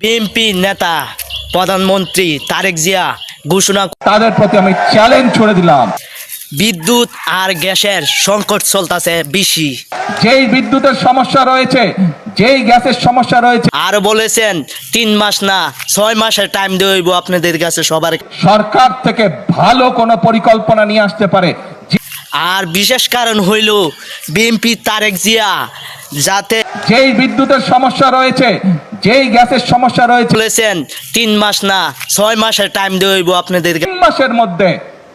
BNP নেতা প্রধানমন্ত্রী তারেক জিয়া ঘোষণা তাদের প্রতি আমি চ্যালেঞ্জ ছুড়ে দিলাম, বিদ্যুৎ আর গ্যাসের সংকট চলতেছে বেশি। যেই বিদ্যুতের সমস্যা রয়েছে, যেই গ্যাসের সমস্যা রয়েছে, আর বলেছেন 3 মাস না 6 মাসের টাইম দেব আপনাদের কাছে সবার। সরকার থেকে ভালো কোনো পরিকল্পনা নিয়ে আসতে পারে। আর বিশেষ কারণ হইল বিএনপি তারেক জিয়া যাতে যেই বিদ্যুতের সমস্যা রয়েছে, যেই গ্যাসের সমস্যা রয়েছে, বলেছেন 3 মাস না 6 মাসের টাইম দেব আপনাদের। 3 মাসের মধ্যে,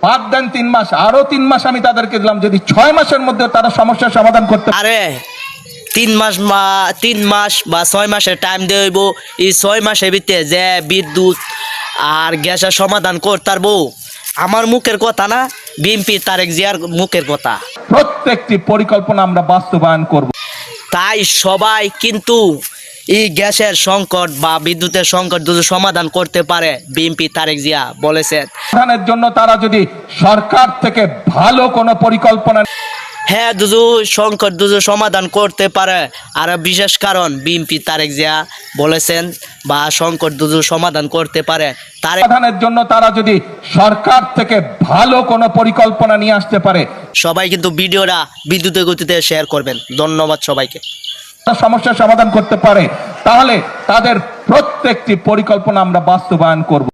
বাদ দেন 3 মাস, আরো 3 মাস আমি তাদেরকে দিলাম, যদি 6 মাসের মধ্যে তারা সমস্যার সমাধান করতে। আরে 3 মাস বা 6 মাসের টাইম দেব, এই 6 মাসের ভিতরে যে বিদ্যুৎ আর গ্যাসের সমাধান করতে পারবো। আমার মুখের কথা না, বিএনপি তারেক জিয়ার মুখের কথা। প্রত্যেকটি পরিকল্পনা আমরা বাস্তবায়ন করব। তাই সবাই কিন্তু এই গ্যাসের সংকট বা বিদ্যুতের সংকট যদি সমাধান করতে পারে, বিএনপি তারেক জিয়া বলেছেন সমাধানের জন্য তারা যদি সরকার থেকে ভালো কোনো পরিকল্পনা, হ্যাঁ দুজু সংকট দুজু সমাধান করতে পারে। আর বিশেষ কারণ বিএনপি তারেক জিয়া বলেছেন বা সংকট দুজু সমাধান করতে পারে তার সমাধানের জন্য তারা যদি সরকার থেকে ভালো কোনো পরিকল্পনা নিয়ে আসতে পারে। সবাই কিন্তু ভিডিওটা বিদ্যুতের গতিতে শেয়ার করবেন। ধন্যবাদ সবাইকে। সমস্যার সমাধান করতে পারে, তাহলে তাদের প্রত্যেকটি পরিকল্পনা আমরা বাস্তবায়ন করব।